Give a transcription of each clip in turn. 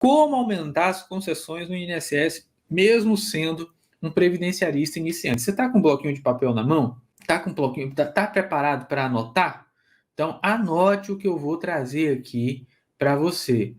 Como aumentar as concessões no INSS, mesmo sendo um previdenciarista iniciante? Você está com um bloquinho de papel na mão? Está preparado para anotar? Então, anote o que eu vou trazer aqui para você.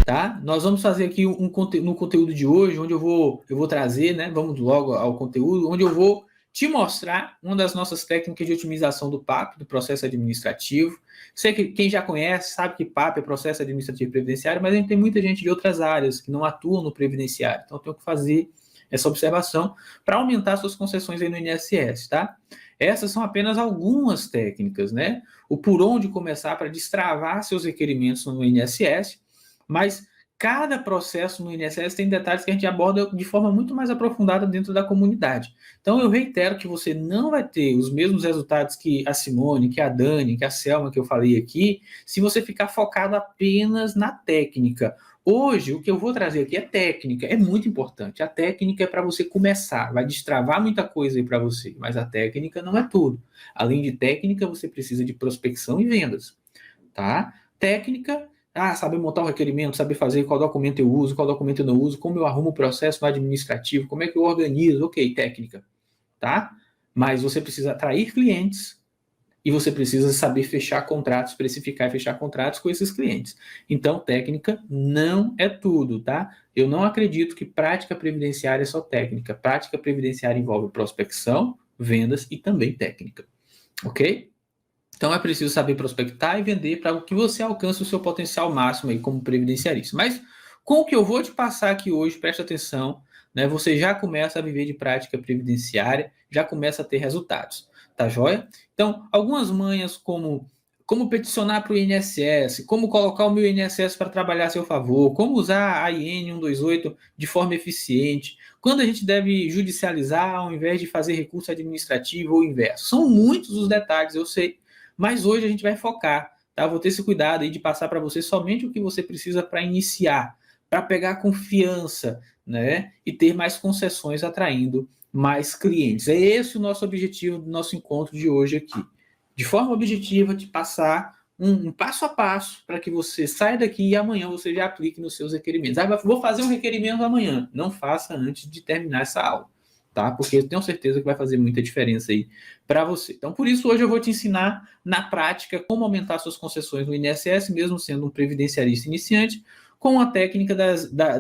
Tá? Nós vamos fazer aqui no conteúdo de hoje, onde eu vou trazer, né? Vamos logo ao conteúdo, onde eu vou te mostrar uma das nossas técnicas de otimização do PAP, do processo administrativo. Sei que quem já conhece sabe que PAP é processo administrativo previdenciário, mas a gente tem muita gente de outras áreas que não atuam no previdenciário. Então, eu tenho que fazer essa observação para aumentar suas concessões aí no INSS, tá? Essas são apenas algumas técnicas, né? O por onde começar para destravar seus requerimentos no INSS, mas cada processo no INSS tem detalhes que a gente aborda de forma muito mais aprofundada dentro da comunidade. Então, eu reitero que você não vai ter os mesmos resultados que a Simone, que a Dani, que a Selma, que eu falei aqui, se você ficar focado apenas na técnica. Hoje, o que eu vou trazer aqui é técnica, é muito importante. A técnica é para você começar, vai destravar muita coisa aí para você, mas a técnica não é tudo. Além de técnica, você precisa de prospecção e vendas, tá? Técnica, saber montar o requerimento, saber fazer qual documento eu uso, qual documento eu não uso, como eu arrumo o processo no administrativo, como é que eu organizo, ok, técnica, tá? Mas você precisa atrair clientes e você precisa saber fechar contratos, precificar e fechar contratos com esses clientes. Então, técnica não é tudo, tá? Eu não acredito que prática previdenciária é só técnica. Prática previdenciária envolve prospecção, vendas e também técnica, ok? Então é preciso saber prospectar e vender para que você alcance o seu potencial máximo aí como previdenciarista. Mas com o que eu vou te passar aqui hoje, preste atenção, né? Você já começa a viver de prática previdenciária, já começa a ter resultados, tá joia? Então, algumas manhas como peticionar para o INSS, como colocar o meu INSS para trabalhar a seu favor, como usar a IN 128 de forma eficiente, quando a gente deve judicializar ao invés de fazer recurso administrativo ou inverso. São muitos os detalhes, eu sei, mas hoje a gente vai focar, tá? Vou ter esse cuidado aí de passar para você somente o que você precisa para iniciar, para pegar confiança, né? E ter mais concessões atraindo mais clientes. É esse o nosso objetivo do nosso encontro de hoje aqui. De forma objetiva, de passar um passo a passo para que você saia daqui e amanhã você já aplique nos seus requerimentos. Vou fazer um requerimento amanhã. Não faça antes de terminar essa aula, tá? Porque eu tenho certeza que vai fazer muita diferença aí para você. Então, por isso, hoje eu vou te ensinar na prática como aumentar suas concessões no INSS, mesmo sendo um previdenciarista iniciante, com a técnica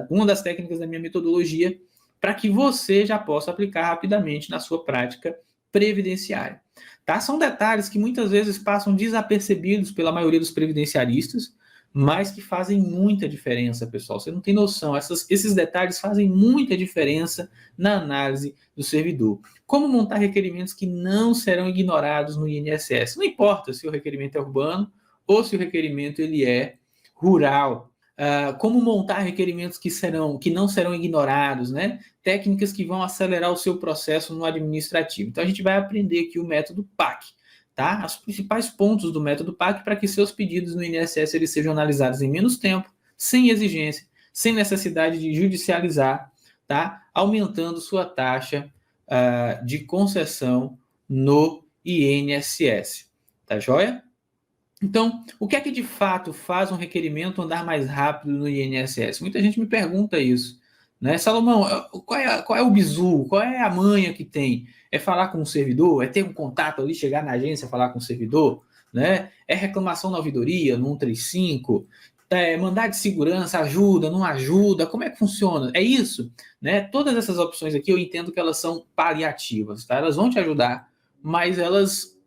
uma das técnicas da minha metodologia, para que você já possa aplicar rapidamente na sua prática previdenciária. Tá? São detalhes que muitas vezes passam desapercebidos pela maioria dos previdenciaristas, mas que fazem muita diferença, pessoal. Você não tem noção. Esses detalhes fazem muita diferença na análise do servidor. Como montar requerimentos que não serão ignorados no INSS? Não importa se o requerimento é urbano ou se o requerimento ele é rural. Como montar requerimentos que não serão ignorados, né? Técnicas que vão acelerar o seu processo no administrativo. Então, a gente vai aprender aqui o método PAC, tá? Os principais pontos do método PAC para que seus pedidos no INSS eles sejam analisados em menos tempo, sem exigência, sem necessidade de judicializar, tá? Aumentando sua taxa de concessão no INSS. Tá joia? Então, o que é que de fato faz um requerimento andar mais rápido no INSS? Muita gente me pergunta isso, né? Salomão, qual é o bizu? Qual é a manha que tem? É falar com o servidor? É ter um contato ali, chegar na agência, falar com o servidor? Né? É reclamação na ouvidoria, no 135? Mandar de segurança ajuda, não ajuda? Como é que funciona? É isso? Né? Todas essas opções aqui eu entendo que elas são paliativas, tá? Elas vão te ajudar, mas elas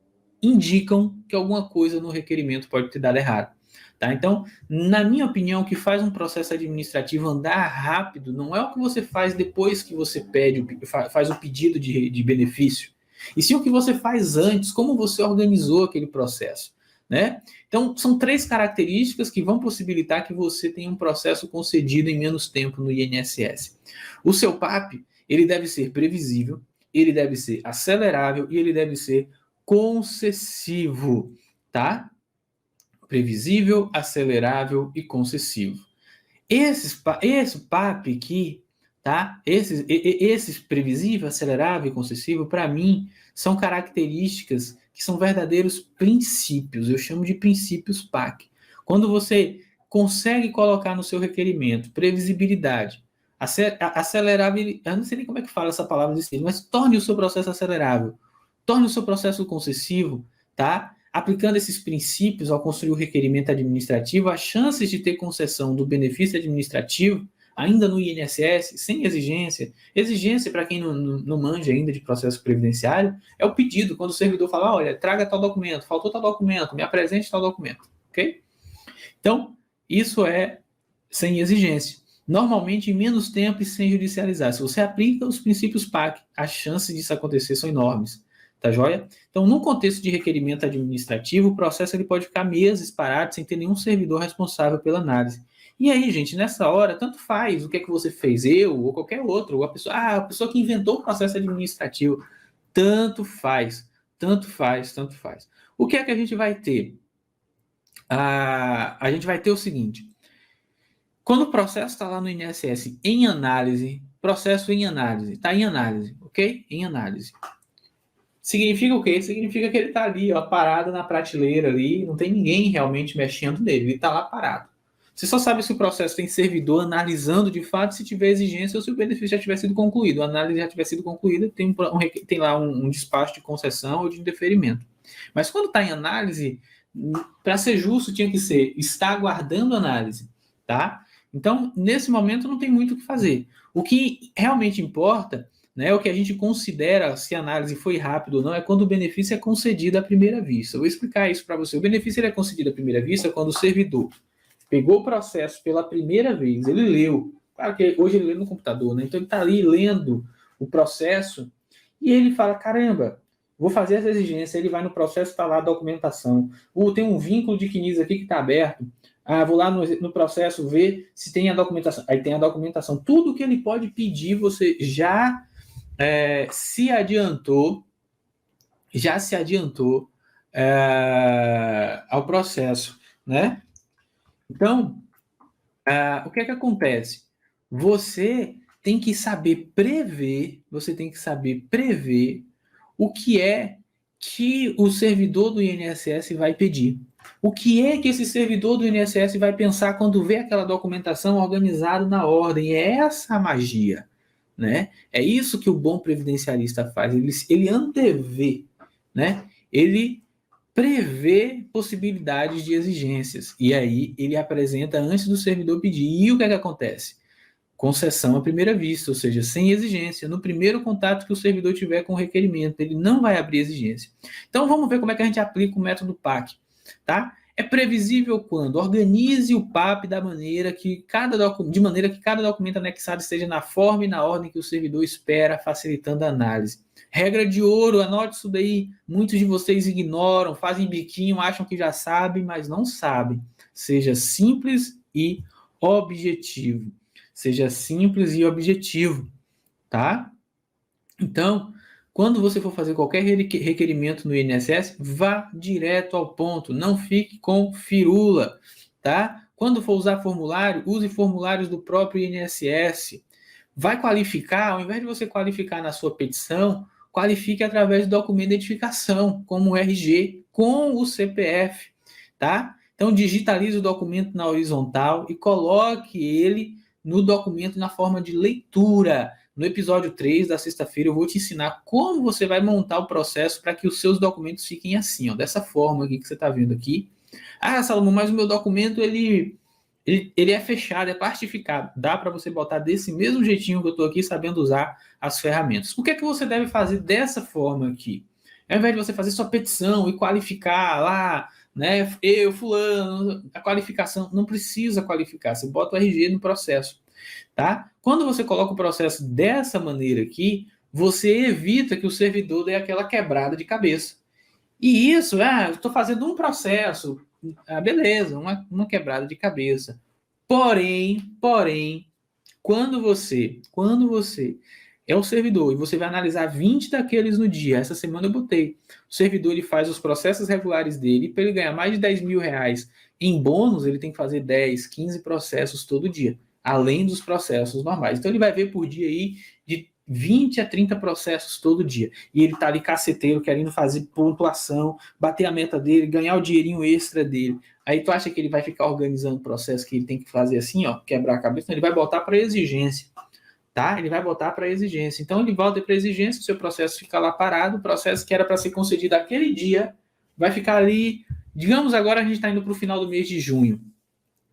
indicam que alguma coisa no requerimento pode ter dado errado. Tá? Então, na minha opinião, o que faz um processo administrativo andar rápido não é o que você faz depois que você faz o pedido de benefício, e sim o que você faz antes, como você organizou aquele processo. Né? Então, são 3 características que vão possibilitar que você tenha um processo concedido em menos tempo no INSS. O seu PAP, ele deve ser previsível, ele deve ser acelerável e ele deve ser concessivo, tá? Previsível, acelerável e concessivo. Esse PAP aqui, tá? Esses previsível, acelerável e concessivo, para mim, são características que são verdadeiros princípios. Eu chamo de princípios PAC. Quando você consegue colocar no seu requerimento previsibilidade, acelerável, eu não sei nem como é que fala essa palavra desse mas torne o seu processo acelerável, torne o seu processo concessivo, tá? Aplicando esses princípios ao construir o requerimento administrativo, as chances de ter concessão do benefício administrativo, ainda no INSS, sem exigência. Exigência, para quem não manja ainda de processo previdenciário, é o pedido, quando o servidor fala, olha, traga tal documento, faltou tal documento, me apresente tal documento, ok? Então, isso é sem exigência. Normalmente, em menos tempo e sem judicializar. Se você aplica os princípios PAC, as chances disso acontecer são enormes. Tá joia? Então, no contexto de requerimento administrativo, o processo ele pode ficar meses parado sem ter nenhum servidor responsável pela análise. E aí, gente, nessa hora, tanto faz o que é que você fez, eu ou qualquer outro, ou a pessoa que inventou o processo administrativo. Tanto faz, tanto faz, tanto faz. O que é que a gente vai ter? A gente vai ter o seguinte: quando o processo está lá no INSS em análise, processo em análise, está em análise, ok? Em análise. Significa o quê? Significa que ele está ali, ó, parado na prateleira ali, não tem ninguém realmente mexendo nele, ele está lá parado. Você só sabe se o processo tem servidor analisando de fato se tiver exigência ou se o benefício já tiver sido concluído. A análise já tiver sido concluída, tem lá um despacho de concessão ou de indeferimento. Mas quando está em análise, para ser justo, tinha que ser está aguardando análise, tá? Então, nesse momento, não tem muito o que fazer. O que realmente importa, né, o que a gente considera se a análise foi rápida ou não, é quando o benefício é concedido à primeira vista. Eu vou explicar isso para você. O benefício ele é concedido à primeira vista quando o servidor pegou o processo pela primeira vez, ele leu. Claro que hoje ele lê no computador, né? Então ele está ali lendo o processo e ele fala, caramba, vou fazer essa exigência. Ele vai no processo, está lá a documentação. Tem um vínculo de CNIS aqui que está aberto. Vou lá no processo ver se tem a documentação. Aí tem a documentação. Tudo que ele pode pedir, você já se adiantou ao processo, né? Então, o que é que acontece? Você tem que saber prever o que é que o servidor do INSS vai pedir. O que é que esse servidor do INSS vai pensar quando vê aquela documentação organizada na ordem? É essa a magia, né? É isso que o bom previdencialista faz. Ele antevê, né? Ele prevê possibilidades de exigências. E aí ele apresenta antes do servidor pedir. E o que é que acontece? Concessão à primeira vista, ou seja, sem exigência. No primeiro contato que o servidor tiver com o requerimento, ele não vai abrir exigência. Então vamos ver como é que a gente aplica o método PAC, tá? É previsível quando organize o PAP de maneira que cada documento anexado esteja na forma e na ordem que o servidor espera, facilitando a análise. Regra de ouro, anote isso daí. Muitos de vocês ignoram, fazem biquinho, acham que já sabem, mas não sabem. Seja simples e objetivo. Seja simples e objetivo, tá? Então, quando você for fazer qualquer requerimento no INSS, vá direto ao ponto, não fique com firula, tá? Quando for usar formulário, use formulários do próprio INSS. Vai qualificar, ao invés de você qualificar na sua petição, qualifique através do documento de identificação, como o RG, com o CPF, tá? Então, digitalize o documento na horizontal e coloque ele no documento na forma de leitura. No episódio 3 da sexta-feira, eu vou te ensinar como você vai montar o processo para que os seus documentos fiquem assim, ó, dessa forma aqui que você está vendo aqui. Salomão, mas o meu documento, ele é fechado, é plastificado. Dá para você botar desse mesmo jeitinho que eu estou aqui, sabendo usar as ferramentas. O que é que você deve fazer dessa forma aqui? Ao invés de você fazer sua petição e qualificar lá, né, fulano, a qualificação, não precisa qualificar, você bota o RG no processo, tá? Quando você coloca o processo dessa maneira aqui, você evita que o servidor dê aquela quebrada de cabeça. E isso, eu estou fazendo um processo, beleza, uma quebrada de cabeça. Porém, quando você é o servidor e você vai analisar 20 daqueles no dia, essa semana eu botei, o servidor ele faz os processos regulares dele, para ele ganhar mais de 10 mil reais em bônus, ele tem que fazer 10, 15 processos todo dia, além dos processos normais. Então ele vai ver por dia aí de 20 a 30 processos todo dia. E ele tá ali caceteiro, querendo fazer pontuação, bater a meta dele, ganhar o dinheirinho extra dele. Aí tu acha que ele vai ficar organizando o processo que ele tem que fazer assim, ó, quebrar a cabeça? Não, ele vai botar para exigência, tá? Ele vai botar para exigência. Então ele volta para exigência, o seu processo fica lá parado, o processo que era para ser concedido aquele dia vai ficar ali. Digamos agora a gente está indo para o final do mês de junho,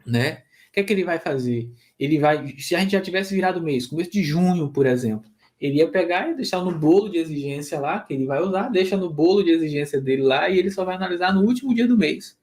né? O que é que ele vai fazer? Ele vai, se a gente já tivesse virado o mês, começo de junho, por exemplo, ele ia pegar e deixar no bolo de exigência lá, que ele vai usar, deixa no bolo de exigência dele lá e ele só vai analisar no último dia do mês.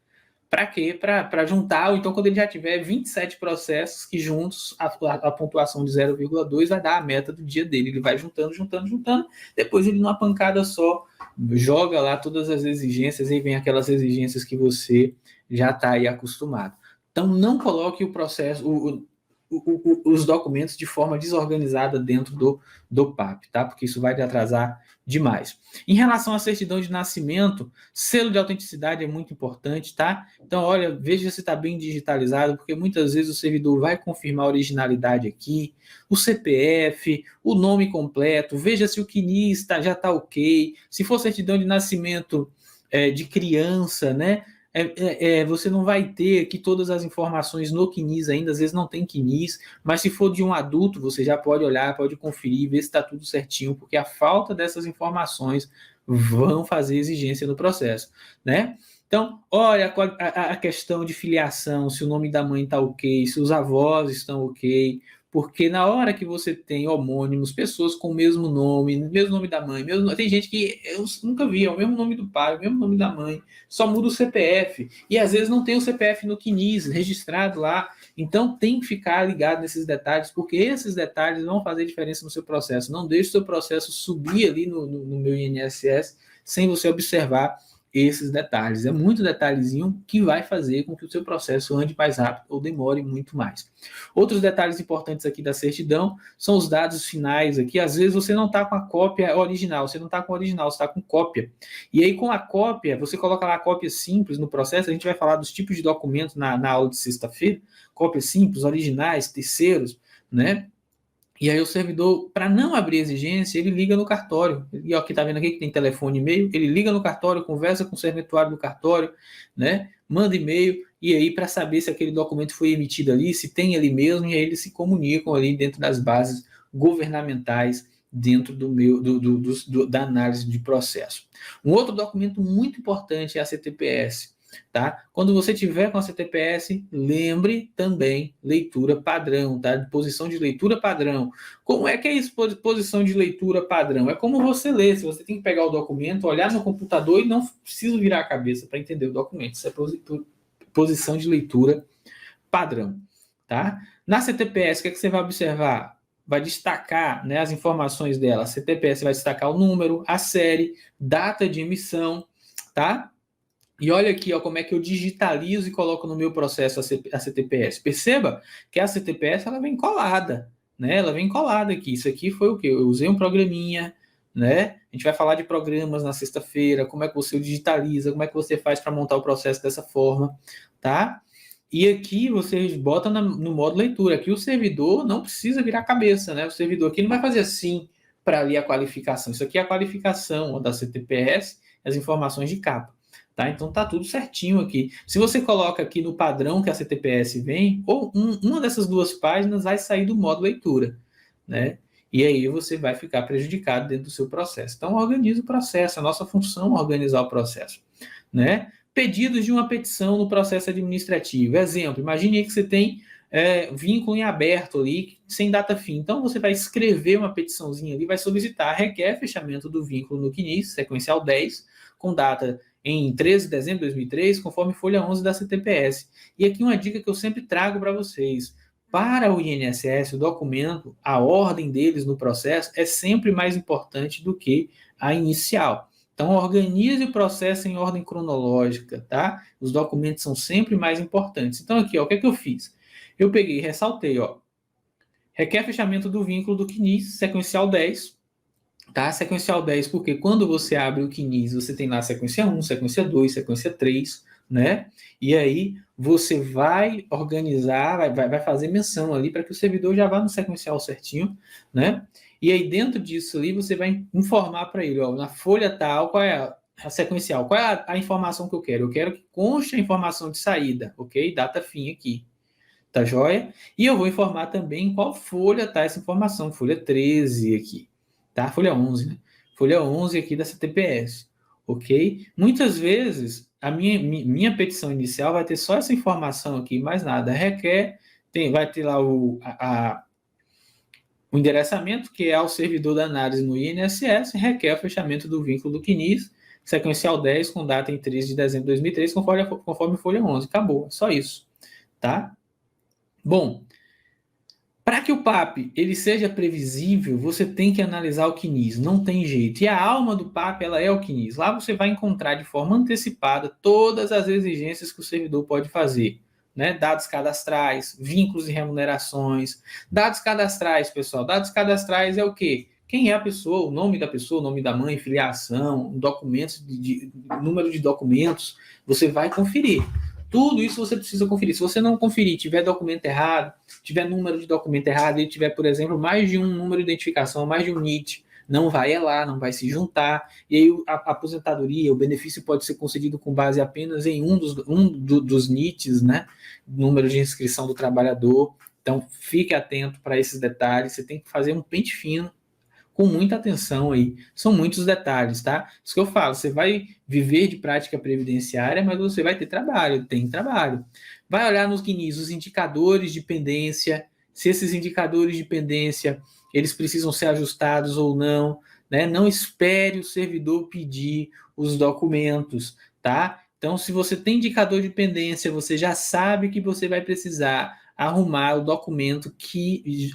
Para quê? Para juntar, ou então quando ele já tiver 27 processos que juntos a pontuação de 0,2 vai dar a meta do dia dele. Ele vai juntando, juntando, juntando, depois ele numa pancada só joga lá todas as exigências e vem aquelas exigências que você já está aí acostumado. Então não coloque o processo, os documentos de forma desorganizada dentro do PAP, tá? Porque isso vai te atrasar demais. Em relação à certidão de nascimento, selo de autenticidade é muito importante, tá? Então, olha, veja se está bem digitalizado, porque muitas vezes o servidor vai confirmar a originalidade aqui, o CPF, o nome completo, veja se o CNIS já está ok, se for certidão de nascimento de criança, né? Você não vai ter aqui todas as informações no CNIS ainda, às vezes não tem CNIS, mas se for de um adulto, você já pode olhar, pode conferir, ver se está tudo certinho, porque a falta dessas informações vão fazer exigência no processo, né? Então, olha a questão de filiação, se o nome da mãe está ok, se os avós estão ok, porque na hora que você tem homônimos, pessoas com o mesmo nome da mãe, tem gente que eu nunca vi, é o mesmo nome do pai, o mesmo nome da mãe, só muda o CPF, e às vezes não tem o CPF no CNIS registrado lá, então tem que ficar ligado nesses detalhes, porque esses detalhes vão fazer diferença no seu processo. Não deixe o seu processo subir ali no meu INSS sem você observar esses detalhes. É muito detalhezinho que vai fazer com que o seu processo ande mais rápido ou demore muito mais. Outros detalhes importantes aqui da certidão são os dados finais aqui. Às vezes você não está com a cópia original, você não está com o original, você está com cópia. E aí com a cópia, você coloca lá a cópia simples no processo, a gente vai falar dos tipos de documentos na aula de sexta-feira, cópias simples, originais, terceiros, né? E aí o servidor, para não abrir exigência, ele liga no cartório. E ó, aqui tá vendo aqui que tem telefone e e-mail, ele liga no cartório, conversa com o serventuário do cartório, né? Manda e-mail, e aí para saber se aquele documento foi emitido ali, se tem ali mesmo, e aí eles se comunicam ali dentro das bases governamentais dentro da análise de processo. Um outro documento muito importante é a CTPS. Tá? Quando você tiver com a CTPS, lembre também leitura padrão, tá? Posição de leitura padrão. Como é que é isso, posição de leitura padrão? É como você lê, se você tem que pegar o documento, olhar no computador e não precisa virar a cabeça para entender o documento. Isso é posição de leitura padrão, tá? Na CTPS, o que é que você vai observar? Vai destacar, né, as informações dela. A CTPS vai destacar o número, a série, data de emissão, tá? E olha aqui, ó, como é que eu digitalizo e coloco no meu processo a CTPS. Perceba que a CTPS ela vem colada, né? Ela vem colada aqui. Isso aqui foi o quê? Eu usei um programinha, né? A gente vai falar de programas na sexta-feira, como é que você digitaliza, como é que você faz para montar o processo dessa forma, tá? E aqui você bota no modo leitura. Aqui o servidor não precisa virar cabeça, né? O servidor aqui não vai fazer assim para ler a qualificação. Isso aqui é a qualificação da CTPS, as informações de capa. Tá? Então tá tudo certinho aqui. Se você coloca aqui no padrão que a CTPS vem, ou uma dessas duas páginas vai sair do modo leitura, né? E aí você vai ficar prejudicado dentro do seu processo. Então organiza o processo, a nossa função é organizar o processo, né? Pedidos de uma petição no processo administrativo. Exemplo, imagine aí que você tem vínculo em aberto ali, sem data fim. Então você vai escrever uma petiçãozinha ali, vai solicitar, requer fechamento do vínculo no CNIS, sequencial 10, com data em 13 de dezembro de 2003, conforme folha 11 da CTPS. E aqui uma dica que eu sempre trago para vocês. Para o INSS, o documento, a ordem deles no processo é sempre mais importante do que a inicial. Então, organize o processo em ordem cronológica, tá? Os documentos são sempre mais importantes. Então, aqui, ó, o que é que eu fiz? Eu peguei e ressaltei, ó, requer fechamento do vínculo do CNIS, sequencial 10, tá? Sequencial 10, porque quando você abre o CNIS, você tem lá a sequência 1, sequência 2, sequência 3, né? E aí você vai organizar, vai fazer menção ali para que o servidor já vá no sequencial certinho, né? E aí, dentro disso ali, você vai informar para ele, ó, na folha tal, qual é a sequencial, qual é a informação que eu quero? Eu quero que conste a informação de saída, ok? Data fim aqui, tá joia? E eu vou informar também em qual folha está essa informação, folha 13 aqui, tá? Folha 11, né? Folha 11 aqui dessa TPS, ok? Muitas vezes, a minha petição inicial vai ter só essa informação aqui, mais nada. Vai ter lá o endereçamento, que é ao servidor da análise no INSS, requer o fechamento do vínculo do CNIS, sequencial 10, com data em 13 de dezembro de 2003, conforme folha 11. Acabou, só isso, tá? Bom, para que o PAP ele seja previsível, você tem que analisar o CNIS, não tem jeito. E a alma do PAP ela é o CNIS. Lá você vai encontrar de forma antecipada todas as exigências que o servidor pode fazer. Né? Dados cadastrais, vínculos e remunerações. Dados cadastrais, pessoal. Dados cadastrais é o quê? Quem é a pessoa, o nome da pessoa, o nome da mãe, filiação, documentos, número de documentos, você vai conferir. Tudo isso você precisa conferir. Se você não conferir, tiver documento errado, tiver número de documento errado, e tiver, por exemplo, mais de um número de identificação, mais de um NIT, não vai lá, não vai se juntar, e aí a aposentadoria, o benefício pode ser concedido com base apenas em dos NITs, né? Número de inscrição do trabalhador. Então, fique atento para esses detalhes. Você tem que fazer um pente fino com muita atenção aí. São muitos detalhes, tá? Isso que eu falo, você vai viver de prática previdenciária, mas você vai ter trabalho, tem trabalho. Vai olhar nos CNIS os indicadores de pendência, se esses indicadores de pendência, eles precisam ser ajustados ou não, né? Não espere o servidor pedir os documentos, tá? Então, se você tem indicador de pendência, você já sabe que você vai precisar arrumar o documento que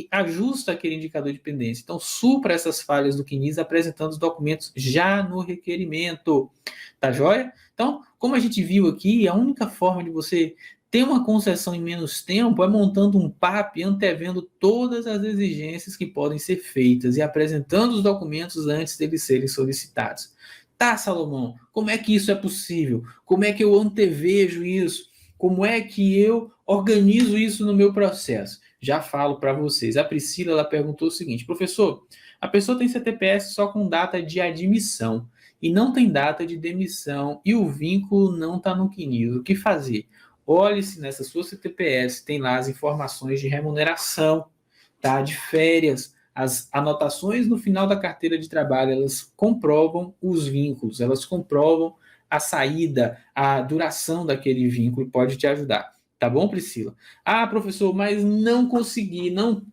ajusta aquele indicador de pendência. Então, supra essas falhas do CNIS apresentando os documentos já no requerimento. Tá joia? Então, como a gente viu aqui, a única forma de você ter uma concessão em menos tempo é montando um PAP antevendo todas as exigências que podem ser feitas e apresentando os documentos antes deles serem solicitados. Tá, Salomão, como é que isso é possível? Como é que eu antevejo isso? Como é que eu organizo isso no meu processo? Já falo para vocês. A Priscila ela perguntou o seguinte: professor, a pessoa tem CTPS só com data de admissão e não tem data de demissão e o vínculo não está no CNIS. O que fazer? Olhe se nessa sua CTPS tem lá as informações de remuneração, tá? De férias. As anotações no final da carteira de trabalho, elas comprovam os vínculos, elas comprovam a saída, a duração daquele vínculo, pode te ajudar. Tá bom, Priscila? Ah, professor, mas não consegui, não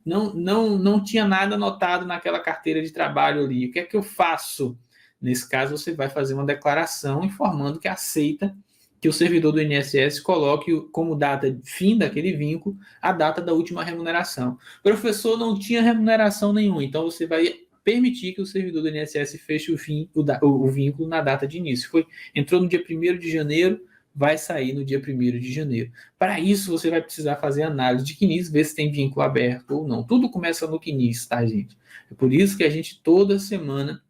tinha nada anotado naquela carteira de trabalho ali. O que é que eu faço? Nesse caso, você vai fazer uma declaração informando que aceita que o servidor do INSS coloque como data fim daquele vínculo a data da última remuneração. O professor não tinha remuneração nenhuma, então você vai permitir que o servidor do INSS feche o vínculo na data de início. Entrou no dia 1º de janeiro, vai sair no dia 1º de janeiro. Para isso, você vai precisar fazer análise de CNIS, ver se tem vínculo aberto ou não. Tudo começa no CNIS, tá, gente? É por isso que a gente, toda semana,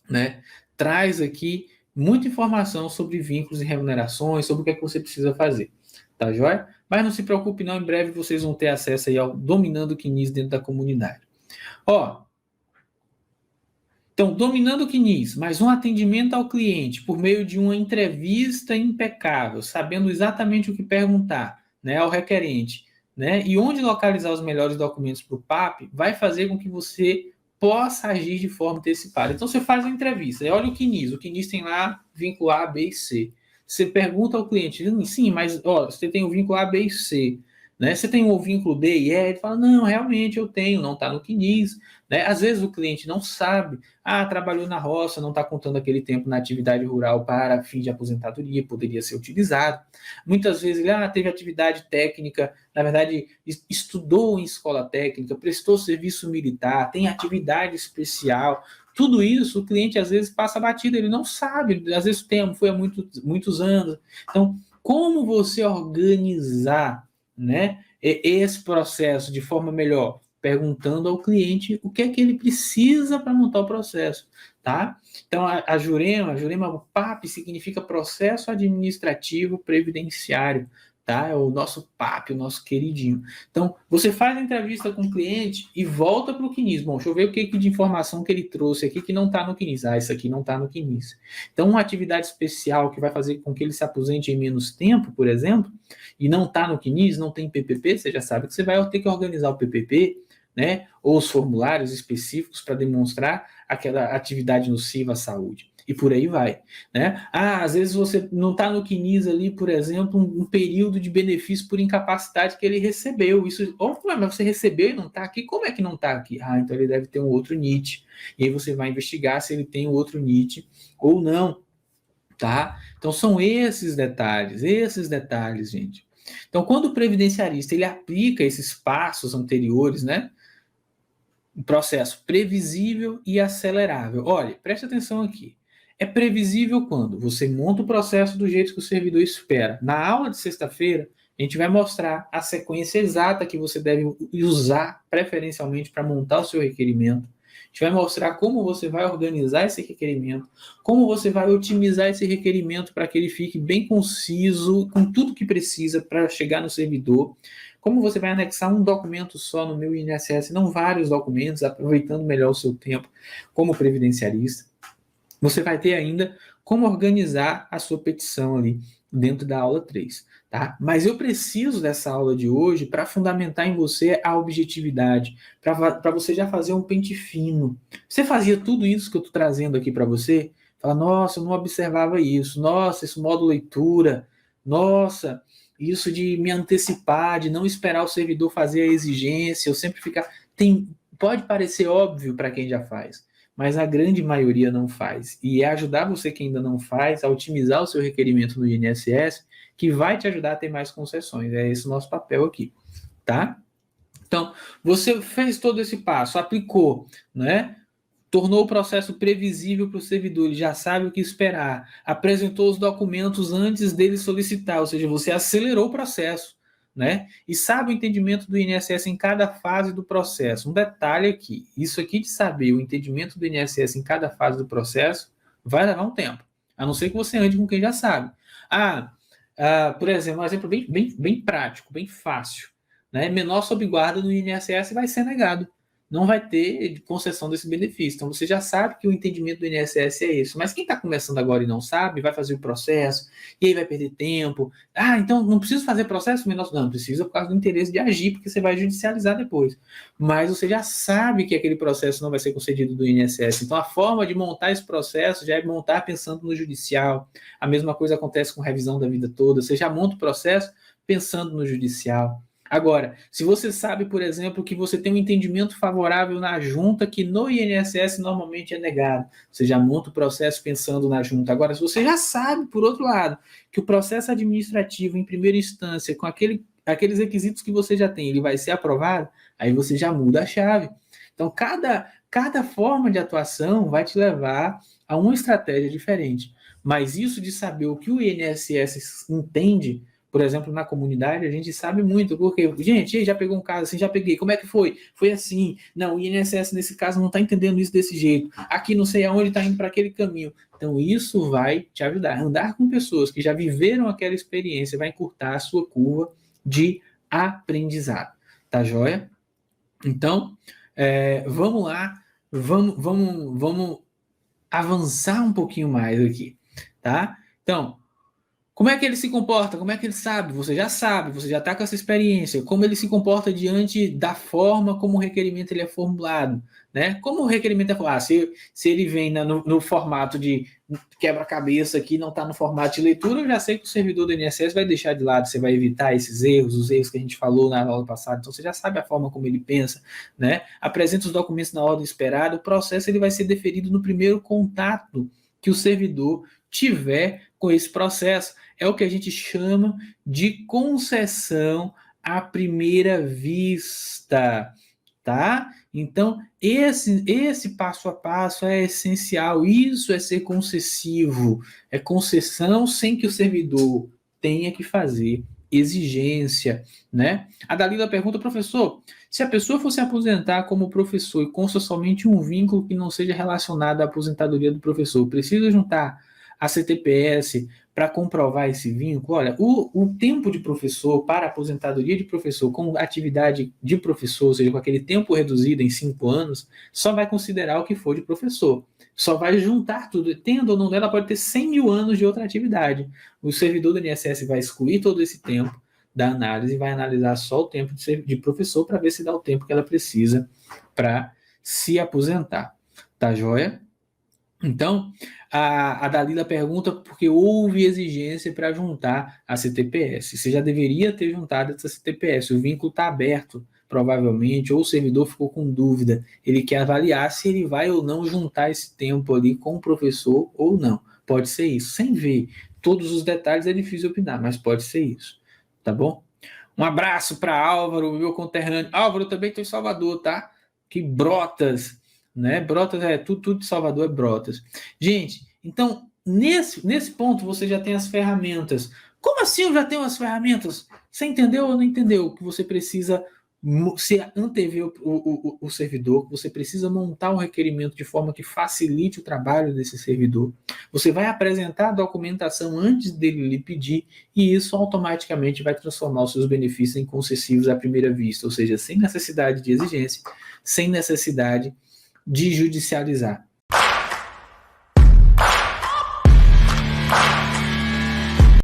né, traz aqui muita informação sobre vínculos e remunerações, sobre o que é que você precisa fazer. Tá joia? Mas não se preocupe não, em breve vocês vão ter acesso aí ao Dominando o CNIS dentro da comunidade. Ó, então, dominando o CNIS, mas um atendimento ao cliente por meio de uma entrevista impecável, sabendo exatamente o que perguntar, né, ao requerente, né, e onde localizar os melhores documentos para o PAP, vai fazer com que você possa agir de forma antecipada. Então, você faz uma entrevista, olha o CNIS tem lá vínculo A, B e C. Você pergunta ao cliente, sim, mas ó, você tem o vínculo A, B e C. Né? Você tem o vínculo D e E, ele fala, não, realmente eu tenho, não está no CNIS. Né? Às vezes o cliente não sabe, trabalhou na roça, não está contando aquele tempo na atividade rural para fim de aposentadoria, poderia ser utilizado. Muitas vezes ele teve atividade técnica, na verdade estudou em escola técnica, prestou serviço militar, tem atividade especial. Tudo isso o cliente às vezes passa batido, ele não sabe, às vezes o tempo foi há muitos anos. Então, como você organizar, né, esse processo de forma melhor? Perguntando ao cliente o que é que ele precisa para montar o processo, tá? Então, a Jurema, PAP significa Processo Administrativo Previdenciário, tá? É o nosso papo, o nosso queridinho. Então, você faz a entrevista com o cliente e volta para o CNIS. Bom, deixa eu ver o que de informação que ele trouxe aqui que não está no CNIS. Ah, isso aqui não está no CNIS. Então, uma atividade especial que vai fazer com que ele se aposente em menos tempo, por exemplo, e não está no CNIS, não tem PPP, você já sabe que você vai ter que organizar o PPP, né? Ou os formulários específicos para demonstrar aquela atividade nociva à saúde. E por aí vai, né? Às vezes você não está no CNIS ali, por exemplo, um período de benefício por incapacidade que ele recebeu. Isso, mas você recebeu e não está aqui? Como é que não está aqui? Então ele deve ter um outro NIT. E aí você vai investigar se ele tem um outro NIT ou não, tá? Então são esses detalhes, gente. Então quando o previdenciarista ele aplica esses passos anteriores, né? Um processo previsível e acelerável. Olha, preste atenção aqui. É previsível quando você monta o processo do jeito que o servidor espera. Na aula de sexta-feira, a gente vai mostrar a sequência exata que você deve usar preferencialmente para montar o seu requerimento. A gente vai mostrar como você vai organizar esse requerimento, como você vai otimizar esse requerimento para que ele fique bem conciso, com tudo que precisa para chegar no servidor. Como você vai anexar um documento só no meu INSS, não vários documentos, aproveitando melhor o seu tempo como previdenciarista. Você vai ter ainda como organizar a sua petição ali dentro da aula 3, tá? Mas eu preciso dessa aula de hoje para fundamentar em você a objetividade, para você já fazer um pente fino. Você fazia tudo isso que eu estou trazendo aqui para você? Fala, nossa, eu não observava isso. Nossa, esse modo leitura. Nossa, isso de me antecipar, de não esperar o servidor fazer a exigência, eu sempre ficar... Pode parecer óbvio para quem já faz, mas a grande maioria não faz. E é ajudar você que ainda não faz a otimizar o seu requerimento no INSS que vai te ajudar a ter mais concessões. É esse o nosso papel aqui, tá? Então, você fez todo esse passo, aplicou, né? Tornou o processo previsível para o servidor, ele já sabe o que esperar, apresentou os documentos antes dele solicitar, ou seja, você acelerou o processo, né? E sabe o entendimento do INSS em cada fase do processo. Um detalhe aqui, isso aqui de saber o entendimento do INSS em cada fase do processo vai levar um tempo, a não ser que você ande com quem já sabe. Por exemplo, um exemplo bem prático, bem fácil, né? Menor sob guarda no INSS vai ser negado. Não vai ter concessão desse benefício. Então, você já sabe que o entendimento do INSS é esse. Mas quem está começando agora e não sabe, vai fazer o processo, e aí vai perder tempo. Então não preciso fazer processo? Não, precisa por causa do interesse de agir, porque você vai judicializar depois. Mas você já sabe que aquele processo não vai ser concedido do INSS. Então, a forma de montar esse processo já é montar pensando no judicial. A mesma coisa acontece com revisão da vida toda. Você já monta o processo pensando no judicial. Agora, se você sabe, por exemplo, que você tem um entendimento favorável na junta, que no INSS normalmente é negado, você já monta o processo pensando na junta. Agora, se você já sabe, por outro lado, que o processo administrativo, em primeira instância, com aqueles requisitos que você já tem, ele vai ser aprovado, aí você já muda a chave. Então, cada forma de atuação vai te levar a uma estratégia diferente. Mas isso de saber o que o INSS entende, por exemplo, na comunidade, a gente sabe muito, porque, gente, já pegou um caso assim, já peguei, como é que foi? Foi assim, não, o INSS nesse caso não está entendendo isso desse jeito, aqui não sei aonde está indo para aquele caminho. Então, isso vai te ajudar. Andar com pessoas que já viveram aquela experiência vai encurtar a sua curva de aprendizado, tá joia? Então, vamos lá, vamos avançar um pouquinho mais aqui, tá? Então, como é que ele se comporta? Como é que ele sabe? Você já sabe, você já está com essa experiência. Como ele se comporta diante da forma como o requerimento ele é formulado, né? Como o requerimento é formulado? Se ele vem no formato de quebra-cabeça aqui, não está no formato de leitura, eu já sei que o servidor do INSS vai deixar de lado, você vai evitar esses erros, os erros que a gente falou na aula passada. Então, você já sabe a forma como ele pensa, né? Apresenta os documentos na ordem esperada, o processo ele vai ser deferido no primeiro contato que o servidor tiver com esse processo. É o que a gente chama de concessão à primeira vista, tá? Então, esse passo a passo é essencial. Isso é ser concessivo. É concessão sem que o servidor tenha que fazer exigência, né? A Dalila pergunta, professor, se a pessoa fosse aposentar como professor e consta somente um vínculo que não seja relacionado à aposentadoria do professor, precisa juntar a CTPS para comprovar esse vínculo. Olha, o tempo de professor para aposentadoria de professor com atividade de professor, ou seja, com aquele tempo reduzido em 5 anos, só vai considerar o que for de professor. Só vai juntar tudo. Tendo ou não, ela pode ter 100 mil anos de outra atividade. O servidor do INSS vai excluir todo esse tempo da análise e vai analisar só o tempo de professor para ver se dá o tempo que ela precisa para se aposentar. Tá joia? Então, a Dalila pergunta porque houve exigência para juntar a CTPS. Você já deveria ter juntado essa CTPS. O vínculo está aberto, provavelmente, ou o servidor ficou com dúvida. Ele quer avaliar se ele vai ou não juntar esse tempo ali com o professor ou não. Pode ser isso. Sem ver todos os detalhes é difícil opinar, mas pode ser isso. Tá bom? Um abraço para Álvaro, meu conterrâneo. Álvaro, eu também estou em Salvador, tá? Que Brotas, né? Brotas tudo de Salvador é Brotas. Gente, então, nesse ponto você já tem as ferramentas. Como assim eu já tenho as ferramentas? Você entendeu ou não entendeu que você precisa se antever o servidor, você precisa montar um requerimento de forma que facilite o trabalho desse servidor. Você vai apresentar a documentação antes dele lhe pedir e isso automaticamente vai transformar os seus benefícios em concessivos à primeira vista, ou seja, sem necessidade de exigência, sem necessidade de judicializar.